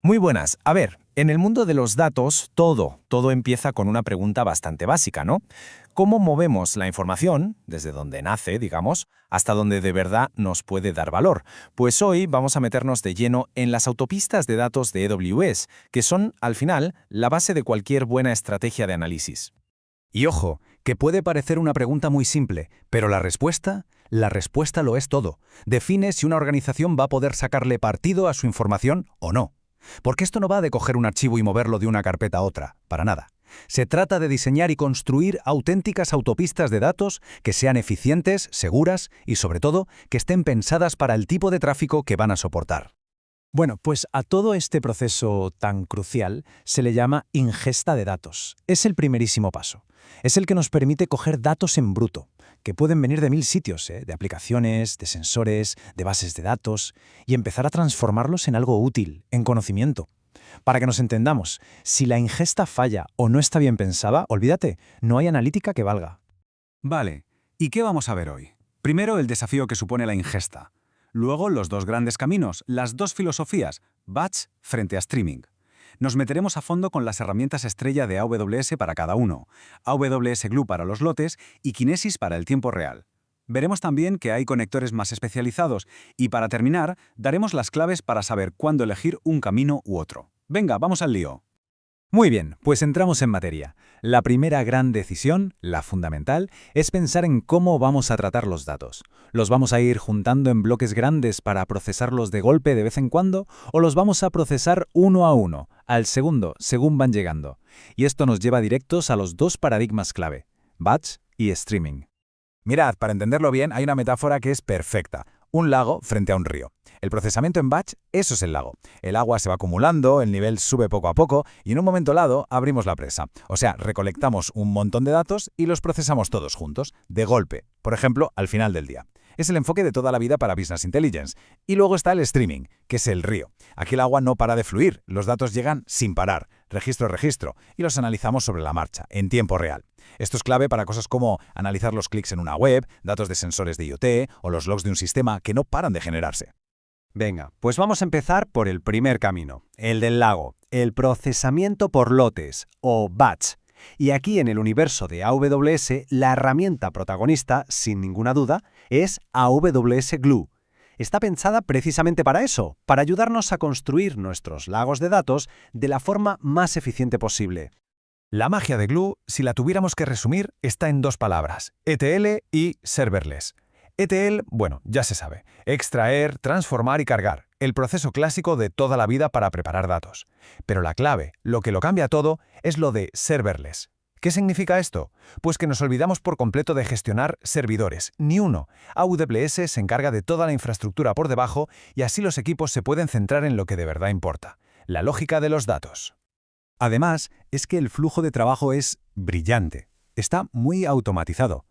Muy buenas. A ver, en el mundo de los datos, todo empieza con una pregunta bastante básica, ¿no? ¿Cómo movemos la información, desde donde nace, digamos, hasta donde de verdad nos puede dar valor? Pues hoy vamos a meternos de lleno en las autopistas de datos de AWS, que son, al final, la base de cualquier buena estrategia de análisis. Y ojo, que puede parecer una pregunta muy simple, pero la respuesta lo es todo. Define si una organización va a poder sacarle partido a su información o no. Porque esto no va de coger un archivo y moverlo de una carpeta a otra, para nada. Se trata de diseñar y construir auténticas autopistas de datos que sean eficientes, seguras y, sobre todo, que estén pensadas para el tipo de tráfico que van a soportar. Bueno, pues a todo este proceso tan crucial se le llama ingesta de datos. Es el primerísimo paso. Es el que nos permite coger datos en bruto, que pueden venir de 1000 sitios, de aplicaciones, de sensores, de bases de datos, y empezar a transformarlos en algo útil, en conocimiento. Para que nos entendamos, si la ingesta falla o no está bien pensada, olvídate, no hay analítica que valga. Vale, ¿y qué vamos a ver hoy? Primero, el desafío que supone la ingesta. Luego, los dos grandes caminos, las dos filosofías, batch frente a streaming. Nos meteremos a fondo con las herramientas estrella de AWS para cada uno, AWS Glue para los lotes y Kinesis para el tiempo real. Veremos también que hay conectores más especializados y, para terminar, daremos las claves para saber cuándo elegir un camino u otro. Venga, vamos al lío. Muy bien, pues entramos en materia. La primera gran decisión, la fundamental, es pensar en cómo vamos a tratar los datos. ¿Los vamos a ir juntando en bloques grandes para procesarlos de golpe de vez en cuando o los vamos a procesar uno a uno, al segundo, según van llegando? Y esto nos lleva directos a los dos paradigmas clave, batch y streaming. Mirad, para entenderlo bien, hay una metáfora que es perfecta. Un lago frente a un río. El procesamiento en batch, eso es el lago. El agua se va acumulando, el nivel sube poco a poco y en un momento dado abrimos la presa. O sea, recolectamos un montón de datos y los procesamos todos juntos, de golpe. Por ejemplo, al final del día. Es el enfoque de toda la vida para Business Intelligence. Y luego está el streaming, que es el río. Aquí el agua no para de fluir, los datos llegan sin parar, registro a registro, y los analizamos sobre la marcha, en tiempo real. Esto es clave para cosas como analizar los clics en una web, datos de sensores de IoT o los logs de un sistema que no paran de generarse. Venga, pues vamos a empezar por el primer camino, el del lago, el procesamiento por lotes, o batch. Y aquí en el universo de AWS, la herramienta protagonista, sin ninguna duda, es AWS Glue. Está pensada precisamente para eso, para ayudarnos a construir nuestros lagos de datos de la forma más eficiente posible. La magia de Glue, si la tuviéramos que resumir, está en dos palabras, ETL y serverless. ETL, bueno, ya se sabe, extraer, transformar y cargar, el proceso clásico de toda la vida para preparar datos. Pero la clave, lo que lo cambia todo, es lo de serverless. ¿Qué significa esto? Pues que nos olvidamos por completo de gestionar servidores, ni uno. AWS se encarga de toda la infraestructura por debajo y así los equipos se pueden centrar en lo que de verdad importa, la lógica de los datos. Además, es que el flujo de trabajo es brillante. Está muy automatizado.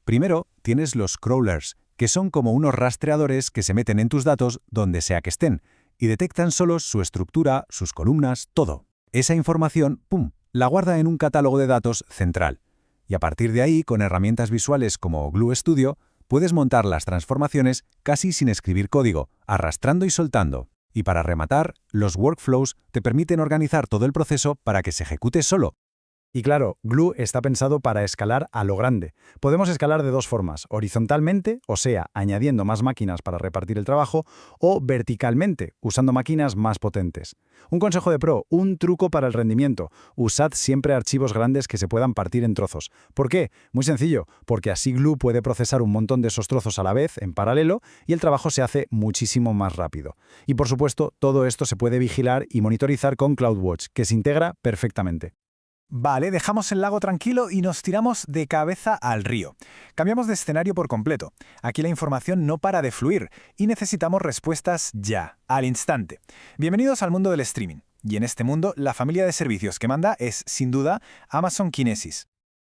Primero, tienes los crawlers, que son como unos rastreadores que se meten en tus datos donde sea que estén, y detectan solos su estructura, sus columnas, todo. Esa información, ¡pum!, la guarda en un catálogo de datos central. Y a partir de ahí, con herramientas visuales como Glue Studio, puedes montar las transformaciones casi sin escribir código, arrastrando y soltando. Y para rematar, los workflows te permiten organizar todo el proceso para que se ejecute solo. Y claro, Glue está pensado para escalar a lo grande. Podemos escalar de dos formas, horizontalmente, o sea, añadiendo más máquinas para repartir el trabajo, o verticalmente, usando máquinas más potentes. Un consejo de pro, un truco para el rendimiento. Usad siempre archivos grandes que se puedan partir en trozos. ¿Por qué? Muy sencillo, porque así Glue puede procesar un montón de esos trozos a la vez, en paralelo, y el trabajo se hace muchísimo más rápido. Y por supuesto, todo esto se puede vigilar y monitorizar con CloudWatch, que se integra perfectamente. Vale, dejamos el lago tranquilo y nos tiramos de cabeza al río. Cambiamos de escenario por completo. Aquí la información no para de fluir y necesitamos respuestas ya, al instante. Bienvenidos al mundo del streaming. Y en este mundo, la familia de servicios que manda es, sin duda, Amazon Kinesis.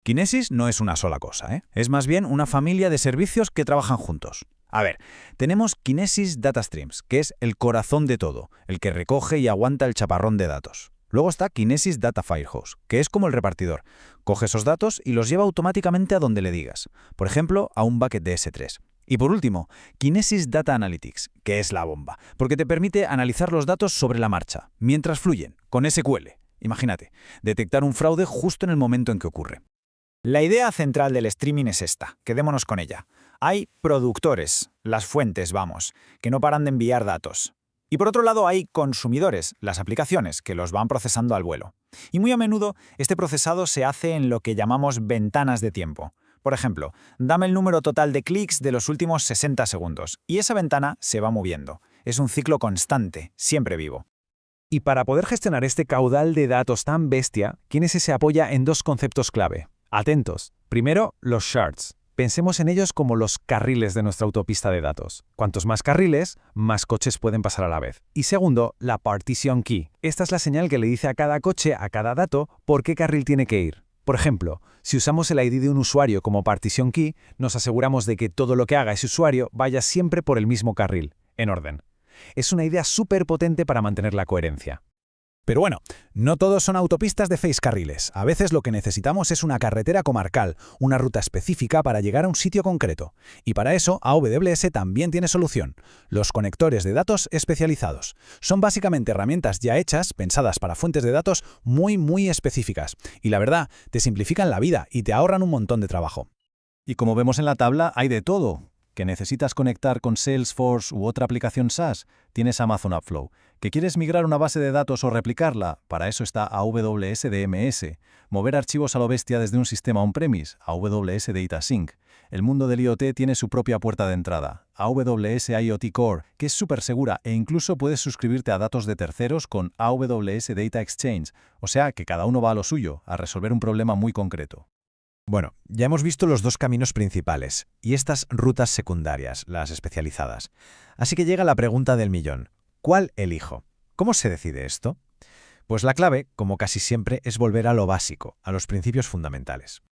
Kinesis no es una sola cosa, ¿eh? Es más bien una familia de servicios que trabajan juntos. A ver, tenemos Kinesis Data Streams, que es el corazón de todo, el que recoge y aguanta el chaparrón de datos. Luego está Kinesis Data Firehouse, que es como el repartidor. Coge esos datos y los lleva automáticamente a donde le digas. Por ejemplo, a un bucket de S3. Y por último, Kinesis Data Analytics, que es la bomba, porque te permite analizar los datos sobre la marcha, mientras fluyen, con SQL. Imagínate, detectar un fraude justo en el momento en que ocurre. La idea central del streaming es esta, quedémonos con ella. Hay productores, las fuentes, vamos, que no paran de enviar datos. Y por otro lado hay consumidores, las aplicaciones, que los van procesando al vuelo. Y muy a menudo este procesado se hace en lo que llamamos ventanas de tiempo. Por ejemplo, dame el número total de clics de los últimos 60 segundos, y esa ventana se va moviendo. Es un ciclo constante, siempre vivo. Y para poder gestionar este caudal de datos tan bestia, Kinesis se apoya en dos conceptos clave. Atentos. Primero, los shards. Pensemos en ellos como los carriles de nuestra autopista de datos. Cuantos más carriles, más coches pueden pasar a la vez. Y segundo, la partition key. Esta es la señal que le dice a cada coche, a cada dato, por qué carril tiene que ir. Por ejemplo, si usamos el ID de un usuario como partition key, nos aseguramos de que todo lo que haga ese usuario vaya siempre por el mismo carril, en orden. Es una idea súper potente para mantener la coherencia. Pero bueno, no todos son autopistas de 6 carriles. A veces lo que necesitamos es una carretera comarcal, una ruta específica para llegar a un sitio concreto. Y para eso, AWS también tiene solución: los conectores de datos especializados. Son básicamente herramientas ya hechas, pensadas para fuentes de datos muy específicas. Y la verdad, te simplifican la vida y te ahorran un montón de trabajo. Y como vemos en la tabla, hay de todo. ¿Que necesitas conectar con Salesforce u otra aplicación SaaS? Tienes Amazon Airflow. ¿Que quieres migrar una base de datos o replicarla? Para eso está AWS DMS. Mover archivos a lo bestia desde un sistema on-premise, AWS Data Sync. El mundo del IoT tiene su propia puerta de entrada, AWS IoT Core, que es súper segura e incluso puedes suscribirte a datos de terceros con AWS Data Exchange. O sea que cada uno va a lo suyo, a resolver un problema muy concreto. Bueno, ya hemos visto los dos caminos principales y estas rutas secundarias, las especializadas. Así que llega la pregunta del millón. ¿Cuál elijo? ¿Cómo se decide esto? Pues la clave, como casi siempre, es volver a lo básico, a los principios fundamentales.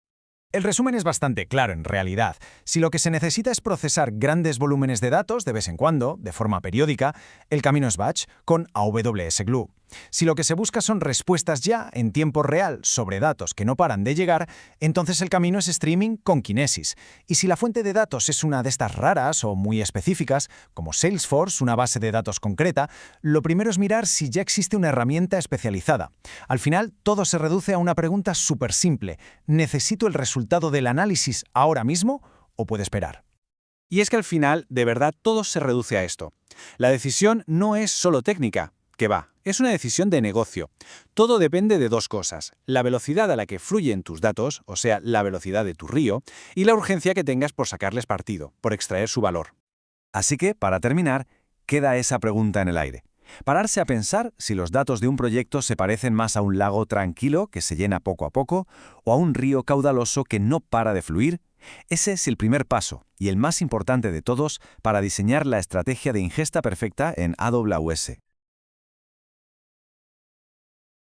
El resumen es bastante claro en realidad. Si lo que se necesita es procesar grandes volúmenes de datos de vez en cuando, de forma periódica, el camino es batch con AWS Glue. Si lo que se busca son respuestas ya en tiempo real sobre datos que no paran de llegar, entonces el camino es streaming con Kinesis. Y si la fuente de datos es una de estas raras o muy específicas, como Salesforce, una base de datos concreta, lo primero es mirar si ya existe una herramienta especializada. Al final, todo se reduce a una pregunta súper simple. ¿Necesito el resultado del análisis ahora mismo o puede esperar? Y es que al final, de verdad, todo se reduce a esto. La decisión no es solo técnica, que va, es una decisión de negocio. Todo depende de dos cosas: la velocidad a la que fluyen tus datos, o sea, la velocidad de tu río, y la urgencia que tengas por sacarles partido, por extraer su valor. Así que, para terminar, queda esa pregunta en el aire. Pararse a pensar si los datos de un proyecto se parecen más a un lago tranquilo que se llena poco a poco o a un río caudaloso que no para de fluir. Ese es el primer paso y el más importante de todos para diseñar la estrategia de ingesta perfecta en AWS.